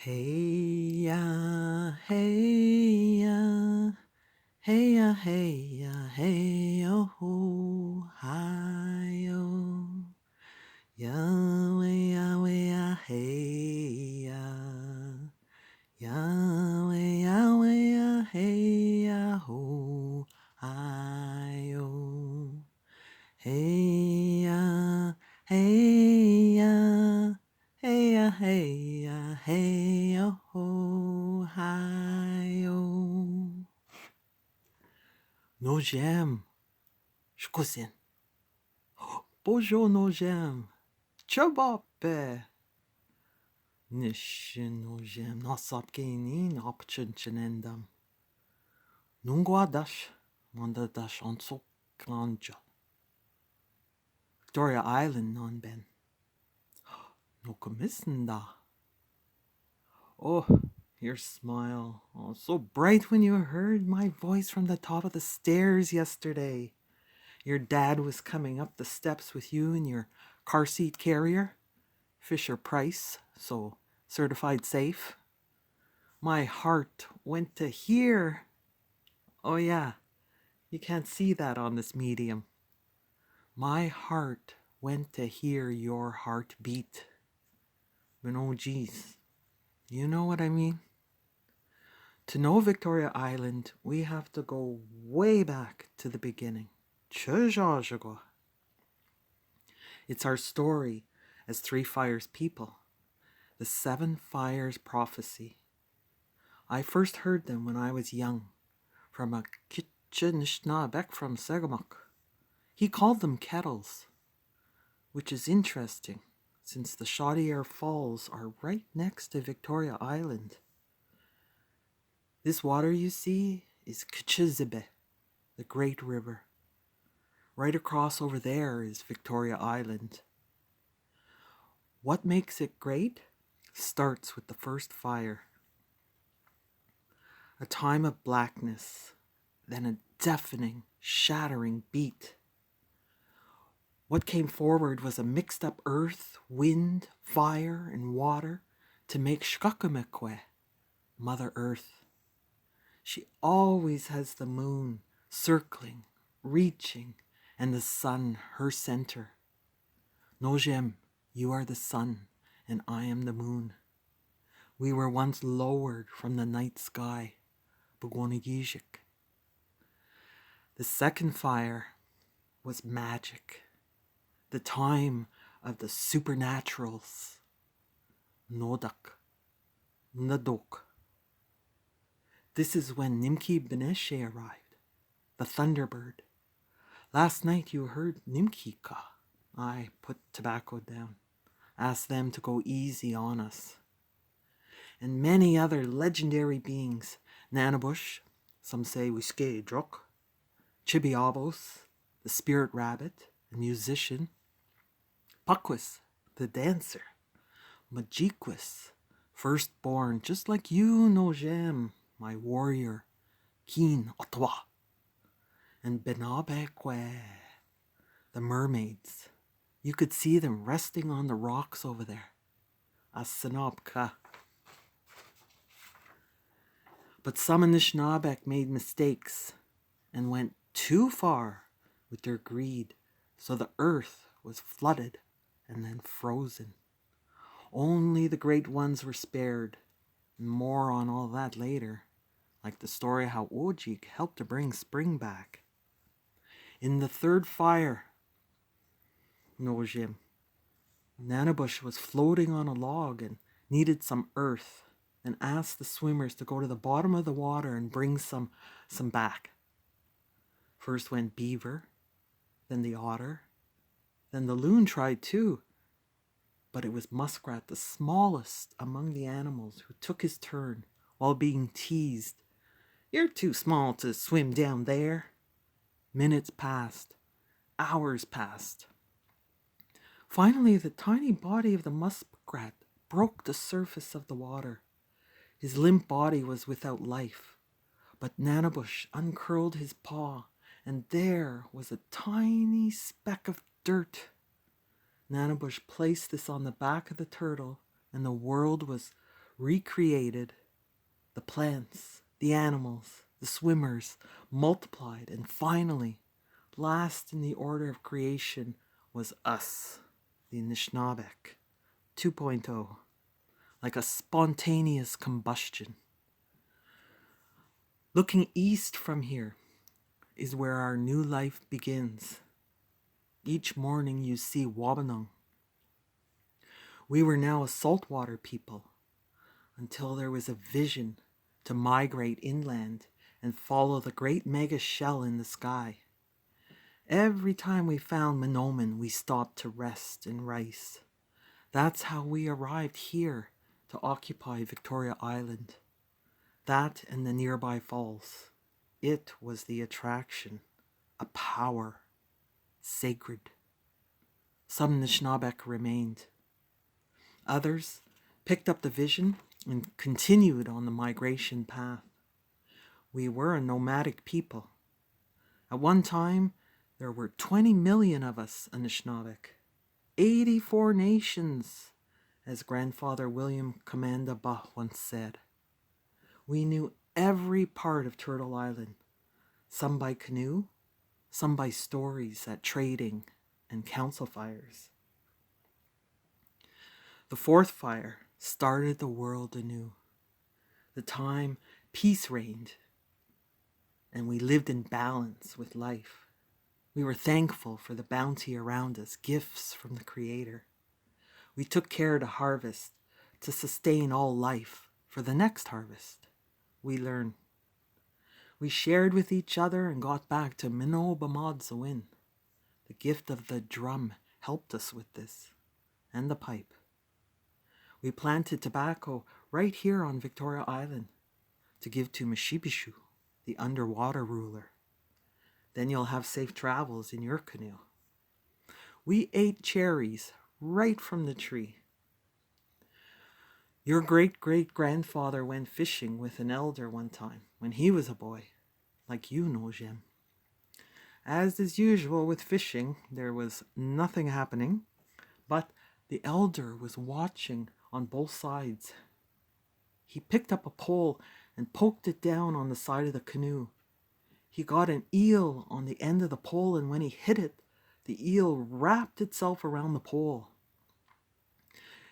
Hey ya, hey ya, hey ya, hey ya, hey yo, hi yo, Yahweh, Yahweh, ya, hey ya, Yahweh, Yahweh, ya, hey ya, hi yo, hey ya, hey ya. Hey ya, hey ya, hey yo, hi yo. Nogem, shkosin. Bonjour, nogem. Chabape. Nishin nogem, nasapkeini, napchinchinendam. Nungwadash, mandadash on soklanja. Victoria Island, non ben. No commissinda. Oh, your smile. Oh, so bright when you heard my voice from the top of the stairs yesterday. Your dad was coming up the steps with you in your car seat carrier. Fisher Price, so certified safe. My heart went to here. Oh, yeah, you can't see that on this medium. My heart went to hear your heart beat. But oh, geez, you know what I mean? To know Victoria Island, we have to go way back to the beginning. It's our story as Three Fires people, the Seven Fires prophecy. I first heard them when I was young, from a Kitchenishnabeck from Segamook. He called them kettles, which is interesting, since the Chaudiere Falls are right next to Victoria Island. This water you see is Kchizibe, the Great River. Right across over there is Victoria Island. What makes it great starts with the first fire. A time of blackness, then a deafening, shattering beat. What came forward was a mixed up earth, wind, fire, and water to make Shkakamekwe, Mother Earth. She always has the moon circling, reaching, and the sun her center. Nojem, you are the sun, and I am the moon. We were once lowered from the night sky, Bugwanagijik. The second fire was magic, the time of the supernaturals. Nodak, Nadok. This is when Nimki Beneshe arrived, the Thunderbird. Last night you heard Nimkika. I put tobacco down, asked them to go easy on us. And many other legendary beings, Nanabush, some say Wiske Druk, Chibiabos, the spirit rabbit, the musician, Pakwis, the dancer, Majikwis, firstborn, just like you, Nojem, my warrior, Keen Otwa, and Benabekwe, the mermaids. You could see them resting on the rocks over there. Asanobka. But some Anishinabek made mistakes and went too far with their greed, so the earth was flooded and then frozen. Only the great ones were spared, and more on all that later, like the story how Ojik helped to bring spring back. In the third fire, Nojim, Nanabush was floating on a log and needed some earth, and asked the swimmers to go to the bottom of the water and bring some back. First went Beaver, then the Otter, then the Loon tried too, but it was Muskrat, the smallest among the animals, who took his turn while being teased. You're too small to swim down there. Minutes passed. Hours passed. Finally, the tiny body of the muskrat broke the surface of the water. His limp body was without life, but Nanabush uncurled his paw, and there was a tiny speck of dirt. Nanabush placed this on the back of the turtle, and the world was recreated the plants, the animals, the swimmers, multiplied, and finally, last in the order of creation was us, the Anishinaabeg 2.0, like a spontaneous combustion. Looking east from here is where our new life begins. Each morning you see Wabanung. We were now a saltwater people until there was a vision to migrate inland and follow the great mega shell in the sky. Every time we found Menomin, we stopped to rest and rice. That's how we arrived here to occupy Victoria Island. That and the nearby falls. It was the attraction, a power, sacred. Some Anishinaabeg remained. Others picked up the vision and continued on the migration path. We were a nomadic people. At one time, there were 20 million of us Anishinaabeg, 84 nations, as Grandfather William Commanda Bah once said. We knew every part of Turtle Island, some by canoe, some by stories at trading and council fires. The fourth fire started the world anew. The time peace reigned, and we lived in balance with life. We were thankful for the bounty around us, gifts from the Creator. We took care to harvest, to sustain all life for the next harvest. We learned. We shared with each other and got back to Minnow Bamad Zawin. The gift of the drum helped us with this, and the pipe. We planted tobacco right here on Victoria Island to give to Mishibishu, the underwater ruler. Then you'll have safe travels in your canoe. We ate cherries right from the tree. Your great-great-grandfather went fishing with an elder one time when he was a boy, like you, Nojem. As is usual with fishing, there was nothing happening, but the elder was watching on both sides. He picked up a pole and poked it down on the side of the canoe. He got an eel on the end of the pole, and when he hit it, the eel wrapped itself around the pole.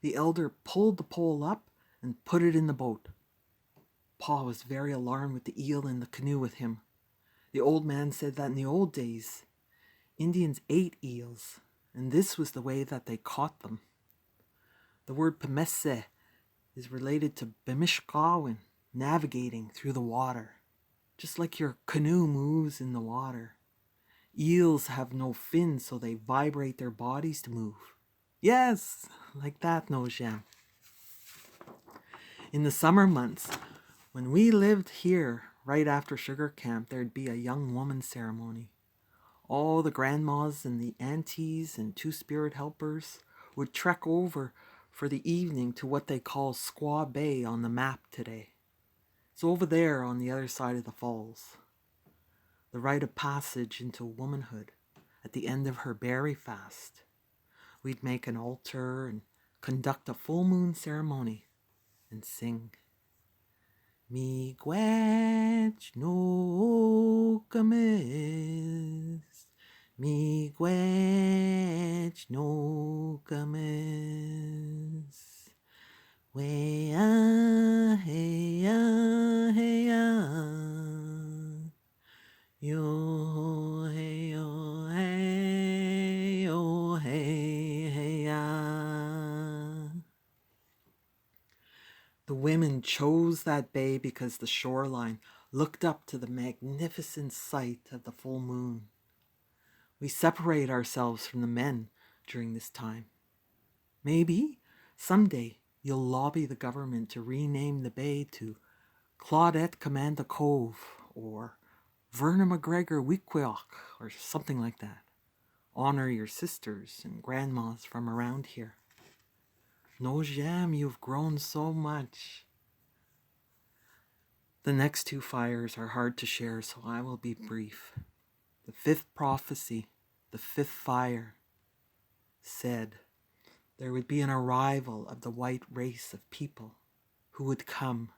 The elder pulled the pole up and put it in the boat. Pa was very alarmed with the eel in the canoe with him. The old man said that in the old days, Indians ate eels, and this was the way that they caught them. The word Pemese is related to Bemishkawin, navigating through the water, just like your canoe moves in the water. Eels have no fins, so they vibrate their bodies to move. Yes, like that, Nojem. In the summer months, when we lived here right after sugar camp, there'd be a young woman ceremony. All the grandmas and the aunties and two spirit helpers would trek over for the evening to what they call Squaw Bay on the map today. It's over there on the other side of the falls. The rite of passage into womanhood at the end of her berry fast. We'd make an altar and conduct a full moon ceremony and sing. Miigwech no kames, miigwech no kames. Wea heya heya, yo hey yo hey yo hey heya. The women chose that bay because the shoreline looked up to the magnificent sight of the full moon. We separate ourselves from the men during this time. Maybe someday you'll lobby the government to rename the bay to Claudette Commanda Cove or Verna McGregor Weequayock or something like that. Honor your sisters and grandmas from around here. Nojem, you've grown so much. The next two fires are hard to share, so I will be brief. The fifth prophecy, the fifth fire, said there would be an arrival of the white race of people who would come.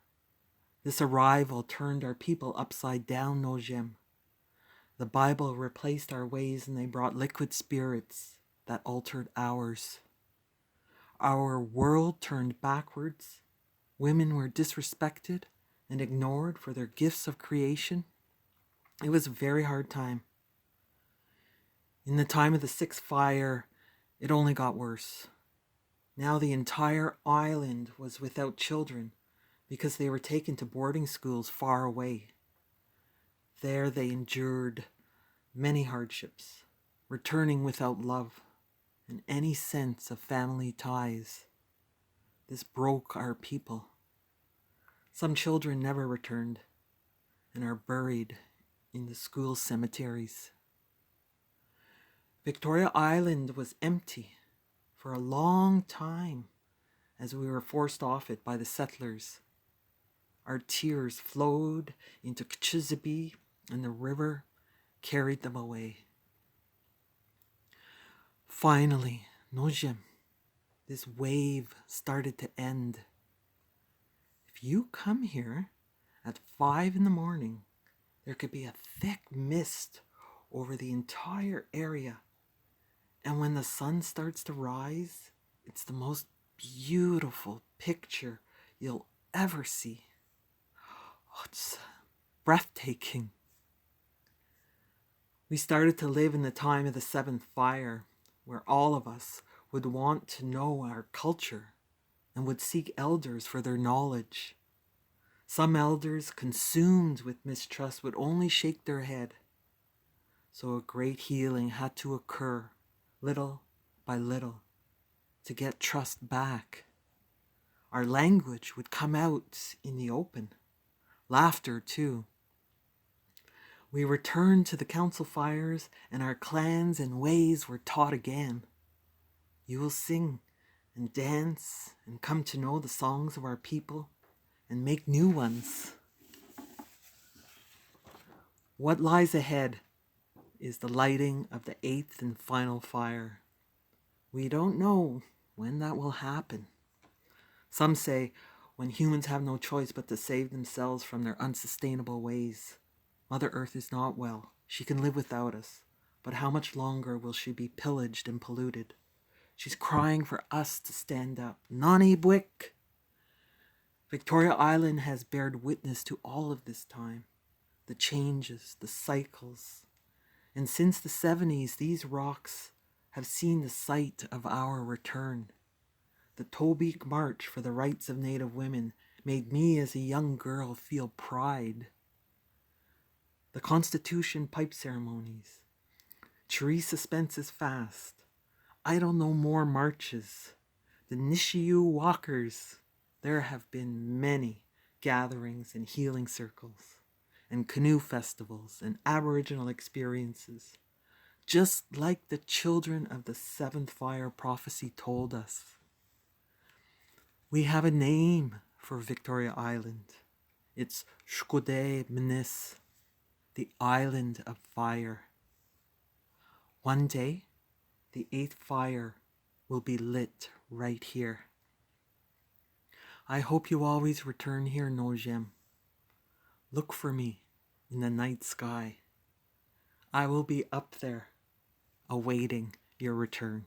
This arrival turned our people upside down, Nojem. The Bible replaced our ways and they brought liquid spirits that altered ours. Our world turned backwards. Women were disrespected and ignored for their gifts of creation. It was a very hard time. In the time of the sixth fire, it only got worse. Now the entire island was without children because they were taken to boarding schools far away. There they endured many hardships, returning without love and any sense of family ties. This broke our people. Some children never returned and are buried in the school cemeteries. Victoria Island was empty for a long time as we were forced off it by the settlers. Our tears flowed into Kchizibi and the river carried them away. Finally, Nojem, this wave started to end. If you come here at 5 a.m, there could be a thick mist over the entire area. And when the sun starts to rise, it's the most beautiful picture you'll ever see. Oh, it's breathtaking. We started to live in the time of the seventh fire, where all of us would want to know our culture and would seek elders for their knowledge. Some elders, consumed with mistrust, would only shake their head. So a great healing had to occur, little by little, to get trust back. Our language would come out in the open. Laughter, too. We returned to the council fires, and our clans and ways were taught again. You will sing and dance and come to know the songs of our people and make new ones. What lies ahead is the lighting of the eighth and final fire. We don't know when that will happen. Some say when humans have no choice but to save themselves from their unsustainable ways. Mother Earth is not well. She can live without us. But how much longer will she be pillaged and polluted? She's crying for us to stand up. Nani Bwick! Victoria Island has bared witness to all of this time. The changes, the cycles. And since the 70s, these rocks have seen the sight of our return. The Tobique March for the rights of Native women made me as a young girl feel pride. The Constitution pipe ceremonies, Teresa Spence's fast, I don't know more marches, the Nishiyu walkers. There have been many gatherings and healing circles and canoe festivals and Aboriginal experiences, just like the children of the seventh fire prophecy told us. We have a name for Victoria Island. It's Shkode Mnis, the Island of Fire. One day, the eighth fire will be lit right here. I hope you always return here, Nojem. Look for me in the night sky. I will be up there, awaiting your return.